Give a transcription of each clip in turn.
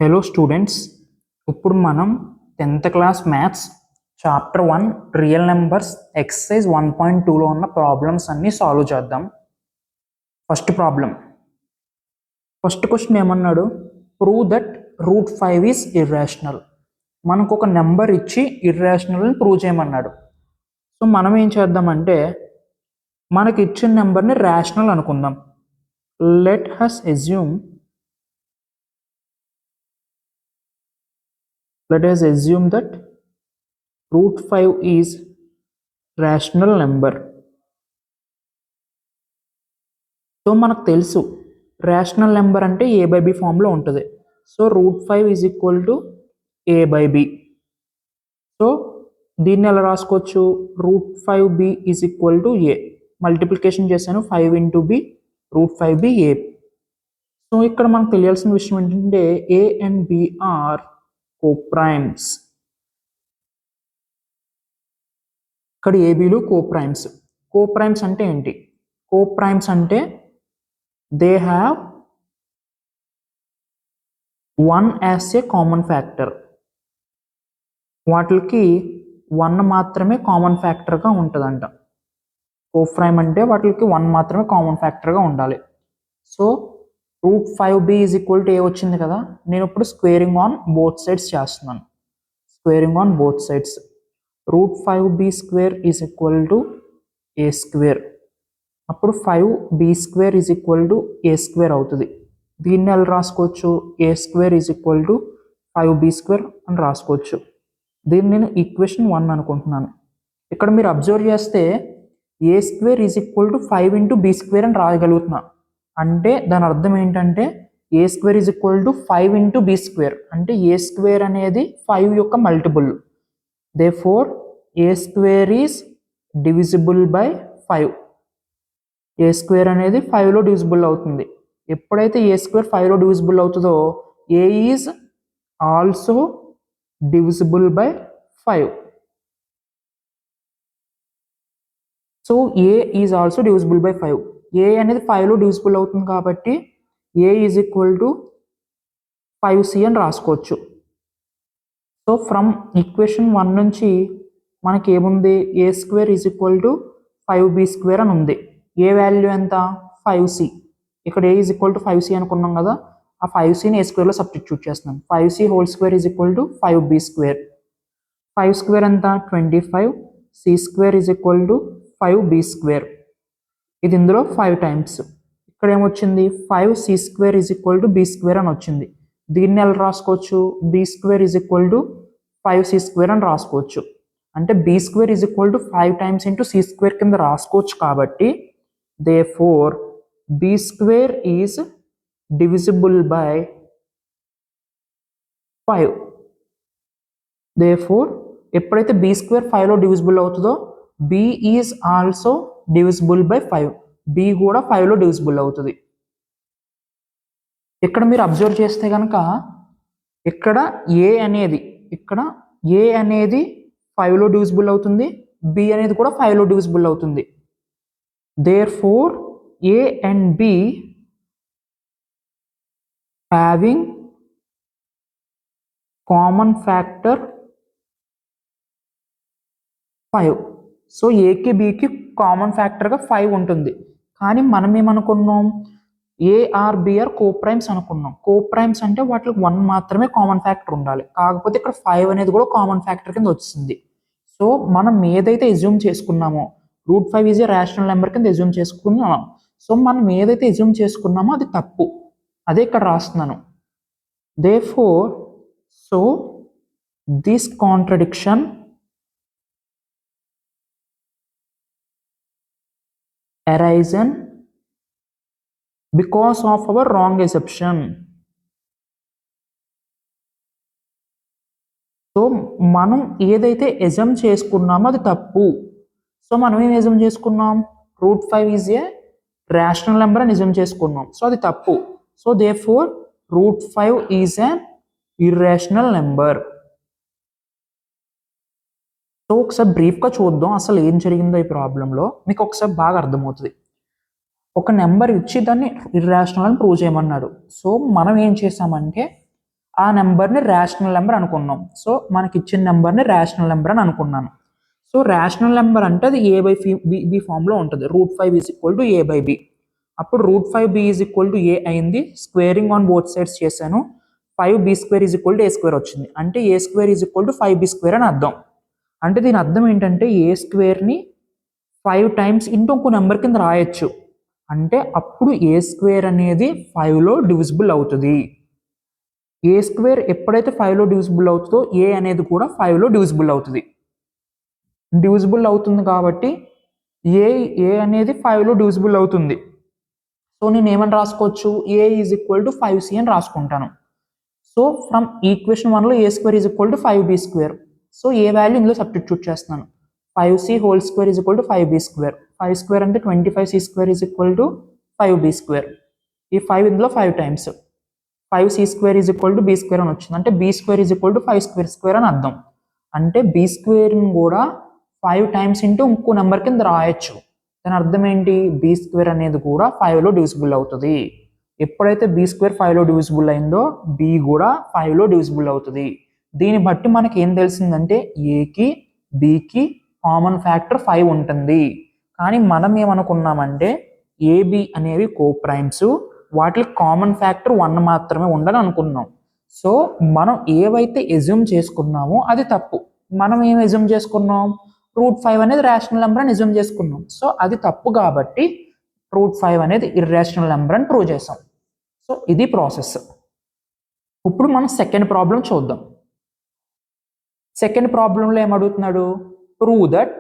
Hello students, ఇప్పుడు మనం 10th class maths chapter 1 real numbers exercise 1.2లో ఉన్న ప్రాబ్లమ్స్ అన్నీ సాల్వ్ చేద్దాం. ఫస్ట్ క్వశ్చన్ ఏమన్నాడు? Prove that √5 is irrational. మనకు ఒక నెంబర్ ఇచ్చి ఇర్రాషనల్ అని ప్రూవ్ చేయమన్నాడు. సో మనం ఏం చేద్దామంటే మనకి ఇచ్చిన నెంబర్ని రేషనల్ అనుకుందాం. Let us assume that √5 is rational number. So మనకు తెలుసు రేషనల్ నెంబర్ అంటే a/b ఫామ్లో ఉంటుంది. So √5 is equal to a/b. So దీన్ని ఎలా రాసుకోవచ్చు? √5b is equal to a. Multiplication చేశాను, 5 into b, √5b a. So ఇక్కడ మనకు తెలియాల్సిన విషయం ఏంటంటే a and b are coprimes. ఇక్కడ ఏబీలు కోప్రైమ్స్. కోప్రైమ్స్ అంటే ఏంటి? కోప్రైమ్స్ అంటే they have 1 as a common factor. వాటికి 1 మాత్రమే కామన్ ఫ్యాక్టర్గా ఉంటుందంట. కోప్రైమ్ అంటే వాటికి 1 మాత్రమే కామన్ ఫ్యాక్టర్గా ఉండాలి. So √5b is equal to a వచ్చింది కదా. నేను ఇప్పుడు స్క్వేరింగ్ ఆన్ బోత్ సైడ్స్ చేస్తున్నాను. Squaring on both sides. √5b² is equal to a². అప్పుడు 5b² is equal to a² అవుతుంది. దీన్ని ఎలా రాసుకోవచ్చు? a² is equal to 5b² అని రాసుకోవచ్చు. దీన్ని నేను ఈక్వేషన్ 1 అనుకుంటున్నాను. ఇక్కడ మీరు అబ్జర్వ్ చేస్తే a² is equal to 5 into b² అని రాయగలుగుతున్నా. అంటే దాని అర్థం ఏంటంటే a² is equal to 5 into b². అంటే a² అనేది 5 యొక్క multiple. Therefore a² is divisible by 5. a² అనేది 5లో డివిజిబుల్ అవుతుంది. ఎప్పుడైతే a² 5లో డివిజిబుల్ అవుతుందో a is also divisible by 5. So a is also divisible by 5. a అనేది 5లో డివిజిబుల్ అవుతుంది కాబట్టి a is equal to 5c అని రాసుకోవచ్చు. సో ఫ్రమ్ ఈక్వేషన్ 1 నుంచి మనకి ఏముంది? a² is equal to 5b² అని ఉంది. ఏ వాల్యూ ఎంత? 5c. ఇక్కడ a is equal to 5c అనుకున్నాం కదా. ఆ 5cని a² సబ్స్టిట్యూట్ చేస్తున్నాం. 5c² is equal to 5b². 5² ఎంత? 25. c² is equal to 5b². ఇది ఇందులో 5 టైమ్స్. ఇక్కడ ఏమొచ్చింది? 5c² is equal to b² అని వచ్చింది. దీన్ని ఎలా రాసుకోవచ్చు? b² is equal to 5c² అని రాసుకోవచ్చు. అంటే b² is equal to 5 times into c² కింద రాసుకోవచ్చు. కాబట్టి therefore b² is divisible by 5. therefore ఎప్పుడైతే b² 5లో డివిజిబుల్ అవుతుందో b is also divisible by 5. b కూడా 5లో డివిజిబుల్ అవుతుంది. ఇక్కడ మీరు అబ్జర్వ్ చేస్తే కనుక ఇక్కడ a అనేది 5లో డివిజిబుల్ అవుతుంది. b అనేది కూడా 5లో డివిజిబుల్ అవుతుంది. therefore a and b having common factor 5. So ఏకి బికి కామన్ ఫ్యాక్టర్గా 5 ఉంటుంది. కానీ మనం ఏమనుకున్నాం? AR/BR కోప్రైమ్స్ అనుకున్నాం. కోప్రైమ్స్ అంటే వాటికి 1 మాత్రమే కామన్ ఫ్యాక్టర్ ఉండాలి. కాకపోతే ఇక్కడ 5 అనేది కూడా కామన్ ఫ్యాక్టర్ కింద వచ్చింది. సో మనం ఏదైతే ఎజ్యూమ్ చేసుకున్నామో √5 ఈజ్ ఏ రేషనల్ నెంబర్ కింద ఎజ్యూమ్ చేసుకున్నాం. సో మనం ఏదైతే ఎజ్యూమ్ చేసుకున్నామో అది తప్పు. అదే ఇక్కడ రాస్తున్నాను. therefore so this contradiction arisen because of our wrong assumption. So మనం ఏదైతే ఎజమ్ చేసుకున్నామో అది తప్పు. సో మనం ఏం ఎజమ్ చేసుకున్నాం? √5 ఈజ్ ఏ రేషనల్ నెంబర్ అని ఎజమ్ చేసుకున్నాం. సో అది తప్పు. So therefore √5 is an irrational number. So ఒకసారి బ్రీఫ్గా చూద్దాం అసలు ఏం జరిగిందో ఈ ప్రాబ్లంలో. మీకు ఒకసారి బాగా అర్థమవుతుంది. ఒక నెంబర్ ఇచ్చి దాన్ని ఇర్రేషనల్ అని ప్రూవ్ చేయమన్నాడు. సో మనం ఏం చేసామంటే ఆ నెంబర్ని రేషనల్ నెంబర్ అనుకున్నాం. సో మనకి ఇచ్చిన నెంబర్ని రేషనల్ నెంబర్ అని అనుకున్నాను. సో రేషనల్ నెంబర్ అంటే అది ఏ బై బి ఫామ్లో ఉంటుంది. √5 is equal to a by b. అప్పుడు √5b ఈజ్ ఈక్వల్ టు ఏ అయింది. స్క్వేరింగ్ ఆన్ బోత్ సైడ్స్ చేశాను. 5b² is equal to a² వచ్చింది. అంటే a² is equal to 5b² అని అర్థం. అంటే దీని అర్థం ఏంటంటే a²ని 5 టైమ్స్ ఇంటూ ఇంకో నెంబర్ కింద రాయొచ్చు. అంటే అప్పుడు a² అనేది 5లో డివిజిబుల్ అవుతుంది. a² ఎప్పుడైతే 5లో డివిజిబుల్ అవుతుందో a అనేది కూడా 5లో డివిజిబుల్ అవుతుంది. డివిజిబుల్ అవుతుంది కాబట్టి ఏ అనేది 5లో డివిజిబుల్ అవుతుంది. సో నేను ఏమని రాసుకోవచ్చు, a is equal to 5c అని రాసుకుంటాను. సో ఫ్రమ్ ఈక్వేషన్ 1లో a² is equal to 5b². So a value ఇందులో సబ్స్టిట్యూట్ చేస్తున్నాను. 5c² is equal to 5b². 5² అంటే 25c² is equal to 5b². ఈ 5 ఇందులో 5 times 5c² is equal to b² అని వచ్చింది. అంటే b² ఈజ్ ఈక్వల్ టు 5² అని అర్థం. అంటే b²ని కూడా 5 టైమ్స్ ఇంటూ ఇంకో నెంబర్ కింద రాయొచ్చు. దాని అర్థం ఏంటి, b² అనేది కూడా 5లో డివిజిబుల్ అవుతుంది. ఎప్పుడైతే b² 5లో డివిజిబుల్ అయిందో b కూడా 5లో డివిజిబుల్ అవుతుంది. దీన్ని బట్టి మనకి ఏం తెలిసిందంటే ఏకి బికి కామన్ ఫ్యాక్టర్ 5 ఉంటుంది. కానీ మనం ఏమనుకున్నామంటే ఏబి అనేవి కోప్రైమ్స్, వాటికి కామన్ ఫ్యాక్టర్ 1 మాత్రమే ఉండాలని అనుకున్నాం. సో మనం ఏవైతే ఎజ్యూమ్ చేసుకున్నామో అది తప్పు. మనం ఏం ఎజ్యూమ్ చేసుకున్నాం, √5 అనేది రేషనల్ నెంబర్ అని ఎజ్యూమ్ చేసుకున్నాం. సో అది తప్పు కాబట్టి √5 అనేది ఇర్రేషనల్ నెంబర్ అని ప్రూవ్ చేసాం. సో ఇది ప్రాసెస్. ఇప్పుడు మనం సెకండ్ ప్రాబ్లం చూద్దాం. సెకండ్ ప్రాబ్లంలో ఏమడుగుతున్నాడు, ప్రూవ్ దట్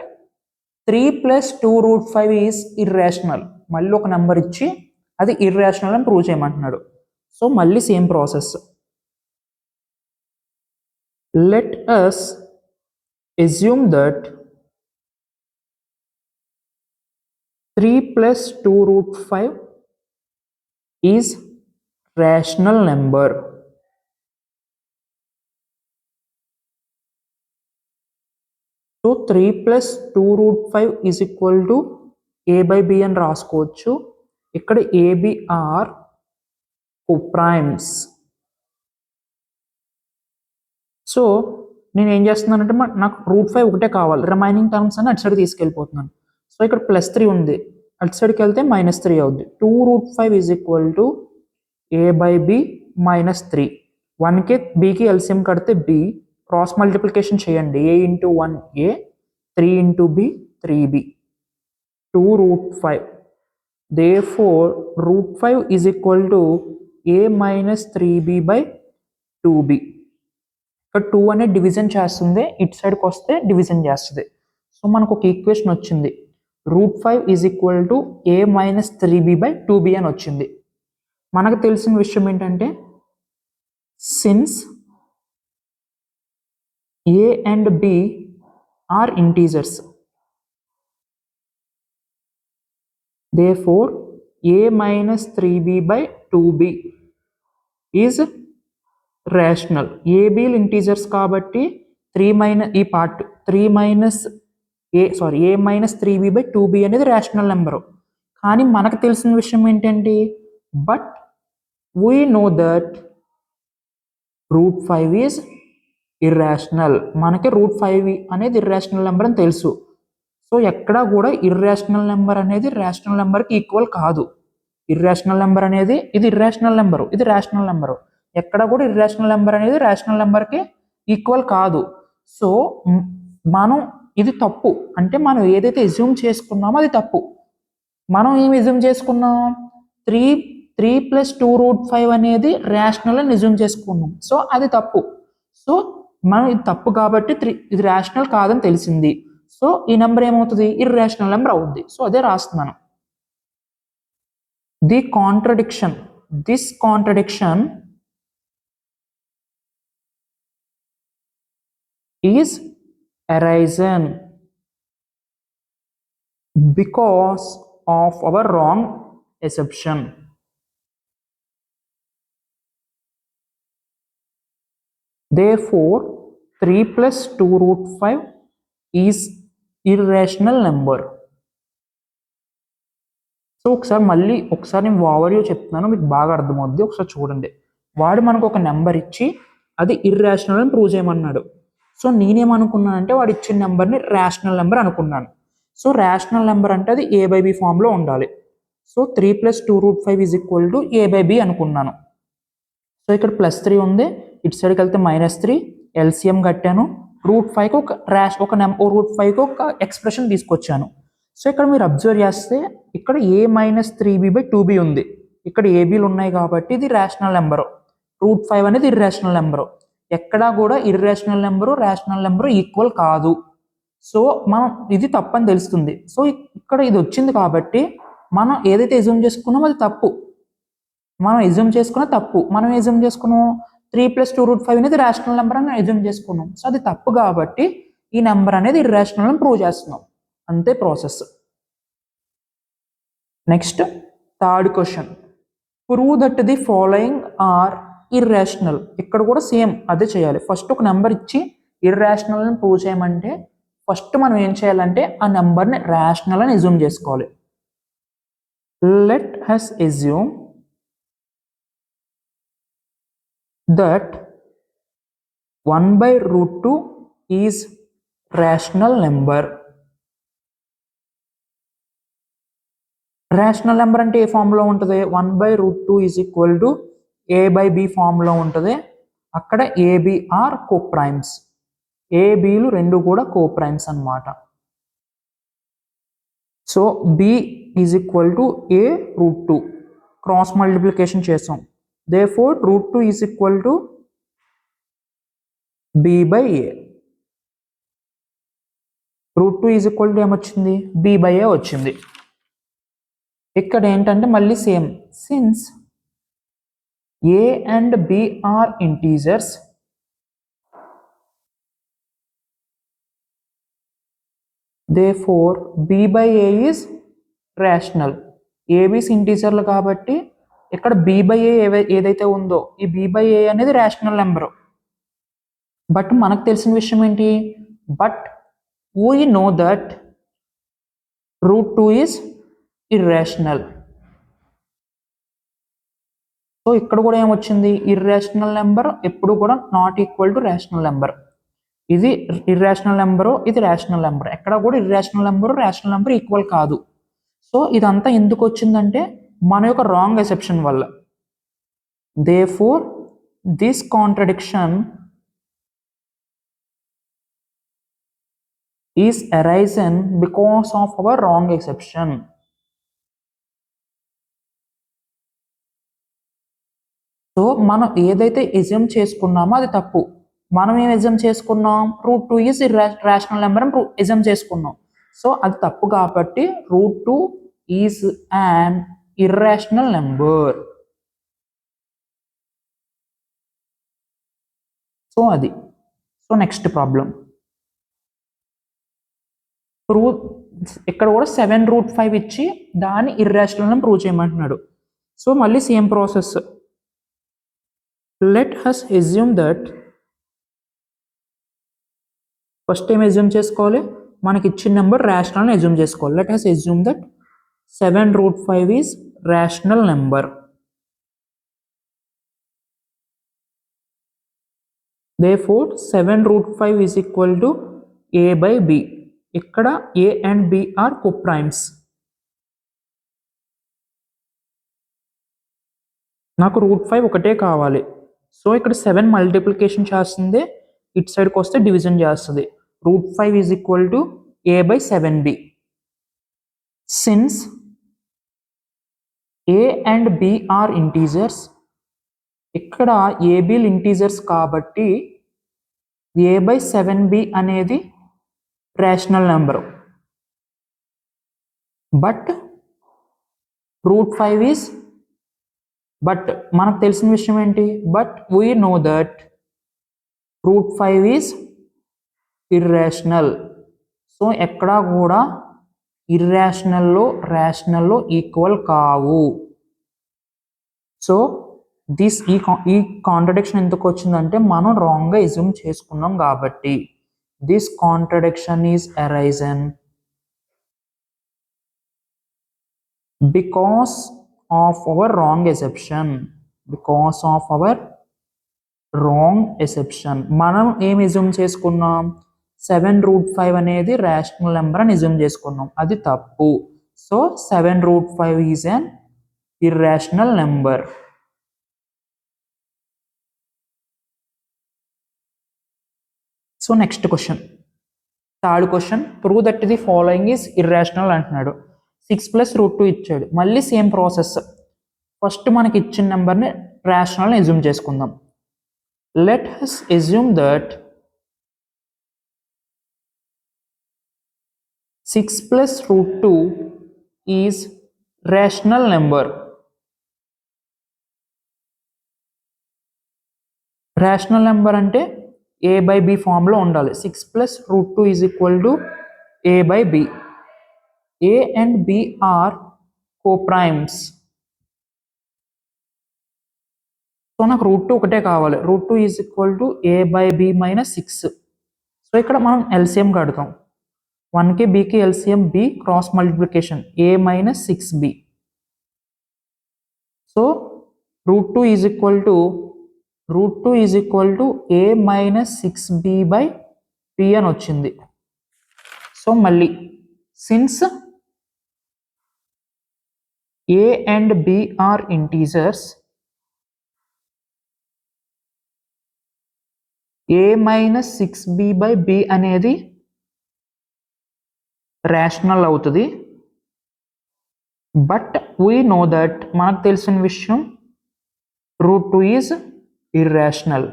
3 + 2√5 ఈజ్ ఇర్రేషనల్. మళ్ళీ ఒక నెంబర్ ఇచ్చి అది ఇర్రేషనల్ అని ప్రూవ్ చేయమంటున్నాడు. సో మళ్ళీ same process. Let us assume that 3 + 2√5 is rational number. So 3 + 2√5 is equal to a by b అని రాసుకోవచ్చు. ఇక్కడ ab ఆర్ కోప్రైమ్స్. సో నేను ఏం చేస్తున్నానంటే నాకు √5 ఒకటే కావాలి, రిమైనింగ్ టర్మ్స్ అని అటు సైడ్ తీసుకెళ్ళిపోతున్నాను. సో ఇక్కడ +3 ఉంది, అటు సైడ్కి వెళ్తే -3 అవుద్ది. 2√5 is equal to a by b -3. 1కి bకి ఎల్సిఎం కడితే b, క్రాస్ మల్టిప్లికేషన్ చేయండి. a into 1 a, 3 into b 3b, 2√5. therefore √5 is equal to a - 3b by 2b. ఇక్కడ 2 అనేది డివిజన్ చేస్తుంది, ఇటు సైడ్కి వస్తే డివిజన్ చేస్తుంది. సో మనకు ఒక ఈక్వేషన్ వచ్చింది, √5 is equal to a - 3b by 2b అని వచ్చింది. మనకు తెలిసిన విషయం ఏంటంటే since a and b are integers, therefore a - 3b by 2b is rational. ఏబీలు ఇంటీజర్స్ కాబట్టి ఈ part a - 3b by 2b అనేది రేషనల్ నెంబరు. కానీ మనకు తెలిసిన విషయం ఏంటండి, but we know that √5 is irrational. మనకి √5 అనేది ఇర్రేషనల్ నెంబర్ అని తెలుసు. సో ఎక్కడా కూడా ఇర్రేషనల్ నెంబర్ అనేది రేషనల్ నెంబర్కి ఈక్వల్ కాదు. ఇర్రేషనల్ నెంబర్ అనేది ఇది ఇర్రేషనల్ నెంబరు, ఇది రేషనల్ నెంబరు. ఎక్కడ కూడా ఇర్రేషనల్ నెంబర్ అనేది రేషనల్ నెంబర్కి ఈక్వల్ కాదు. సో మనం ఇది తప్పు, అంటే మనం ఏదైతే ఎజ్యూమ్ చేసుకున్నామో అది తప్పు. మనం ఏం ఎజ్యూమ్ చేసుకున్నాం, 3 + 2√5 అనేది రేషనల్ అని ఎజ్యూమ్ చేసుకున్నాం. సో అది తప్పు. సో మనం ఇది తప్పు కాబట్టి ఇది రేషనల్ కాదని తెలిసింది. సో ఈ నెంబర్ ఏమవుతుంది, ఇర్రేషనల్ నెంబర్ అవుద్ది. సో అదే రాస్తున్నాను. this contradiction is arisen because of our wrong assumption. Therefore 3 + 2√5 is irrational number. So ఒకసారి నేను ఓవర్వ్యూ చెప్తున్నాను, మీకు బాగా అర్థమవుద్ది. ఒకసారి చూడండి. వాడు మనకు ఒక నెంబర్ ఇచ్చి అది ఇర్రాషనల్ అని ప్రూవ్ చేయమన్నాడు. సో నేనేమనుకున్నానంటే వాడు ఇచ్చిన నెంబర్ని రేషనల్ నెంబర్ అనుకున్నాను. సో రేషనల్ నెంబర్ అంటే అది a by b ఫామ్లో ఉండాలి. సో 3 + 2√5 = a by b అనుకున్నాను. సో ఇక్కడ +3 ఉంది, ఇటు సైడ్కి వెళ్తే -3, ఎల్సిఎం కట్టాను, √5కి √5కి ఒక ఎక్స్ప్రెషన్ తీసుకొచ్చాను. సో ఇక్కడ మీరు అబ్జర్వ్ చేస్తే ఇక్కడ a - 3b/2b ఉంది. ఇక్కడ ఏబీలు ఉన్నాయి కాబట్టి ఇది రేషనల్ నెంబరు. √5 అనేది ఇర్రేషనల్ నెంబరు. ఎక్కడా కూడా irrational number rational number equal కాదు. సో మనం ఇది తప్పని తెలుస్తుంది. సో ఇక్కడ ఇది వచ్చింది కాబట్టి మనం ఏదైతే ఎజ్యూమ్ చేసుకున్నామో అది తప్పు. మనం ఎజ్యూమ్ చేసుకున్న తప్పు. మనం ఎజ్యూమ్ చేసుకున్నాం 3 + 2√5 అనేది రేషనల్ నెంబర్ అని ఎజ్యూమ్ చేసుకున్నాం. సో అది తప్పు కాబట్టి ఈ నెంబర్ అనేది ఇర్రేషనల్ అని ప్రూవ్ చేస్తున్నాం. అంతే process. Next third question, prove that the following are irrational. ఇక్కడ కూడా సేమ్ అదే చేయాలి. ఫస్ట్ ఒక నెంబర్ ఇచ్చి ఇర్రేషనల్ అని ప్రూవ్ చేయమంటే ఫస్ట్ మనం ఏం చేయాలంటే ఆ నెంబర్ని రేషనల్ అని ఎజ్యూమ్ చేసుకోవాలి. Let us assume that 1/√2 is rational number. Rational number అంటే ఏ ఫామ్లో ఉంటుంది? 1/√2 = a by b ఫామ్లో ఉంటుంది. అక్కడ ఏబి ఆర్ కోప్రైమ్స్. ఏబీలు రెండు కూడా కోప్రైమ్స్ అన్నమాట. So b = a√2 cross multiplication చేసాం. Therefore √2 = b/a. √2 ఏమొచ్చింది? b/a వచ్చింది. ఇక్కడ ఏంటంటే మళ్ళీ same, since a and b are integers, therefore b/a is rational. ఏబీస్ ఇంటీజర్లు కాబట్టి ఇక్కడ b/a ఏదైతే ఉందో ఈ b/a అనేది రేషనల్ నెంబరు. బట్ మనకు తెలిసిన విషయం ఏంటి? But we know that √2 is irrational. So ఇక్కడ కూడా ఏమొచ్చింది? ఇర్రేషనల్ నెంబర్ ఎప్పుడు కూడా not equal to rational number. ఇది ఇర్రేషనల్ నెంబరు, ఇది రేషనల్ నెంబర్. ఎక్కడ కూడా irrational number rational number equal కాదు. సో ఇదంతా ఎందుకు వచ్చిందంటే మన యొక్క రాంగ్ అసెప్షన్ వల్ల. Therefore this contradiction is arisen because of our wrong assumption. So మనం ఏదైతే ఎజ్యూమ్ చేసుకున్నామో అది తప్పు. మనం ఏం ఎజ్యూమ్ చేసుకున్నాం? √2 is రేషనల్ నెంబర్ అని ఎజ్యూమ్ చేసుకున్నాం. సో అది తప్పు కాబట్టి √2 is an irrational number. So అది. సో నెక్స్ట్ ప్రాబ్లం, ప్రూవ్ ఇక్కడ కూడా 7√5 ఇచ్చి దాన్ని ఇర్రేషనల్ అని ప్రూవ్ చేయమంటున్నాడు. సో మళ్ళీ same process. Let us assume that first ఏం ఎజ్యూమ్ చేసుకోవాలి? మనకి ఇచ్చిన నెంబర్ రేషనల్ అని ఎజ్యూమ్ చేసుకోవాలి. Let us assume that 7√5 is rational number. Therefore 7√5 = a/b. ఇక్కడ a and b are coprimes. నాకు √5 ఒకటే కావాలి. సో ఇక్కడ 7 మల్టిప్లికేషన్ చేస్తుంది, ఇటు సైడ్కి వస్తే డివిజన్ చేస్తుంది. √5 = a/7b. Since a and b are integers, ఇక్కడ ఏబీలు ఇంటీజర్స్ కాబట్టి a/7b అనేది rational number. But √5 is, but మనకు తెలిసిన విషయం ఏంటి? But we know that √5 is irrational. So ఎక్కడా కూడా ఇర్రేషనల్లో రేషనల్లో ఈక్వల్ కావు. సో ఈ కాంట్రడిక్షన్ ఎందుకు వచ్చిందంటే మనం రాంగ్గా ఎజ్యూమ్ చేసుకున్నాం కాబట్టి. This contradiction is arisen because of our wrong assumption. Because of our wrong assumption. మనం ఏం ఎజ్యూమ్ చేసుకున్నాం, 7√5 అనేది రేషనల్ నెంబర్ అని ఎజ్యూమ్ చేసుకున్నాం, అది తప్పు. So 7√5 is an irrational number. So next question, third question, prove that the following is irrational అంటున్నాడు. 6 + √2 ఇచ్చాడు. మళ్ళీ సేమ్ ప్రాసెస్. ఫస్ట్ మనకి ఇచ్చిన నెంబర్ని రేషనల్ ఎజ్యూమ్ చేసుకుందాం. Let us assume that 6 + √2 is rational number. Rational number అంటే a/b ఫామ్లో ఉండాలి. 6 + √2 is equal to a/b. a and b are coprimes. So నాకు √2 ఒకటే కావాలి. √2 is equal to a/b - 6. So ఇక్కడ మనం ఎల్సిఎం కడతాం. 1కి bకి LCM b, cross multiplication a - 6b. So √2 is equal to a - 6b/b అని వచ్చింది. సో మళ్ళీ since a and b are integers, a - 6b/b అనేది రేషనల్ అవుతుంది. బట్ వీ నో దట్, మనకు తెలిసిన విషయం, √2 ఈజ్ ఇర్రేషనల్.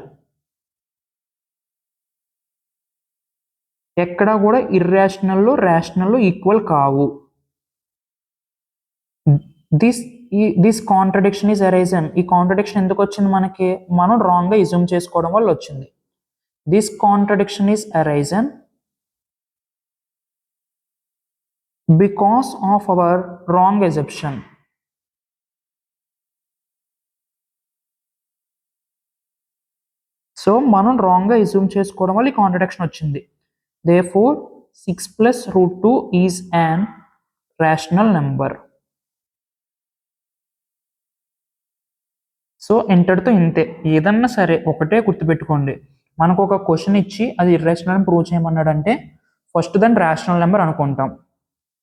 ఎక్కడ కూడా ఇర్రేషనల్ రేషనల్ ఈక్వల్ కావు. This contradiction is arisen. ఈ కాంట్రడిక్షన్ ఎందుకు వచ్చింది మనకి, మనం రాంగ్గా ఎజ్యూమ్ చేసుకోవడం వల్ల వచ్చింది. This contradiction is arisen because of our wrong assumption. So మనం రాంగ్గా ఎజ్యూమ్ చేసుకోవడం వల్ల ఈ కాంట్రడిక్షన్ వచ్చింది. Therefore 6 + √2 is an rational number. So ఇంతటితో ఇంతే. ఏదన్నా సరే ఒకటే గుర్తుపెట్టుకోండి, మనకు ఒక క్వశ్చన్ ఇచ్చి అది ఇర్రేషనల్ అని ప్రూవ్ చేయమన్నాడంటే ఫస్ట్ దాన్ని రేషనల్ నెంబర్ అనుకుంటాం.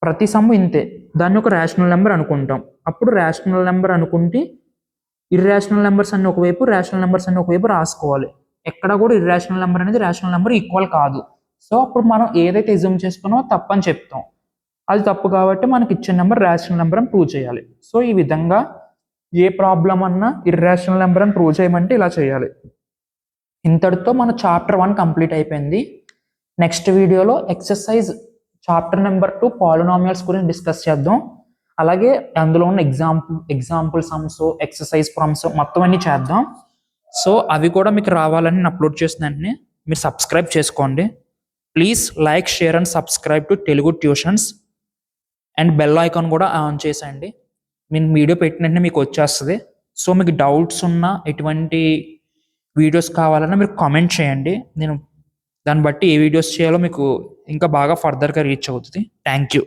ప్రతి సమ్ ఇంతే, దాన్ని ఒక రేషనల్ నెంబర్ అనుకుంటాం. అప్పుడు రేషనల్ నెంబర్ అనుకుంటే ఇర్రేషనల్ నెంబర్స్ అన్ని ఒకవైపు, రేషనల్ నెంబర్స్ అన్ని ఒకవైపు రాసుకోవాలి. ఎక్కడ కూడా ఇర్రేషనల్ నెంబర్ అనేది రేషనల్ నెంబర్ ఈక్వల్ కాదు. సో అప్పుడు మనం ఏదైతే ఎజ్యూమ్ చేసుకున్నామో తప్పని చెప్తాం. అది తప్పు కాబట్టి మనకి ఇచ్చిన నెంబర్ రేషనల్ నెంబర్ అని ప్రూవ్ చేయాలి. సో ఈ విధంగా ఏ ప్రాబ్లం అన్నా ఇర్రేషనల్ నెంబర్ అని ప్రూవ్ చేయమంటే ఇలా చేయాలి. ఇంతటితో మన చాప్టర్ 1 కంప్లీట్ అయిపోయింది. నెక్స్ట్ వీడియోలో ఎక్సర్సైజ్ చాప్టర్ నెంబర్ 2 పాలినామియల్స్ గురించి డిస్కస్ చేద్దాం. అలాగే అందులో ఉన్న ఎగ్జాంపుల్ సమ్స్, ఎక్సర్సైజ్ ప్రాబ్లమ్స్ మొత్తం అన్ని చేద్దాం. సో అవి కూడా మీకు రావాలని నేను అప్లోడ్ చేసిన వెంటనే మీరు సబ్స్క్రైబ్ చేసుకోండి. Please like, share and subscribe to Telugu tuitions. And bell icon కూడా ఆన్ చేసేయండి. నేను వీడియో పెట్టిన వెంటనే మీకు వచ్చేస్తుంది. సో మీకు డౌట్స్ ఉన్నా, ఎటువంటి వీడియోస్ కావాలన్నా మీరు కామెంట్ చేయండి. నేను దాన్ని బట్టి ఏ వీడియోస్ చేయాలో మీకు ఇంకా బాగా ఫర్దర్గా రీచ్ అవుతుంది. Thank you.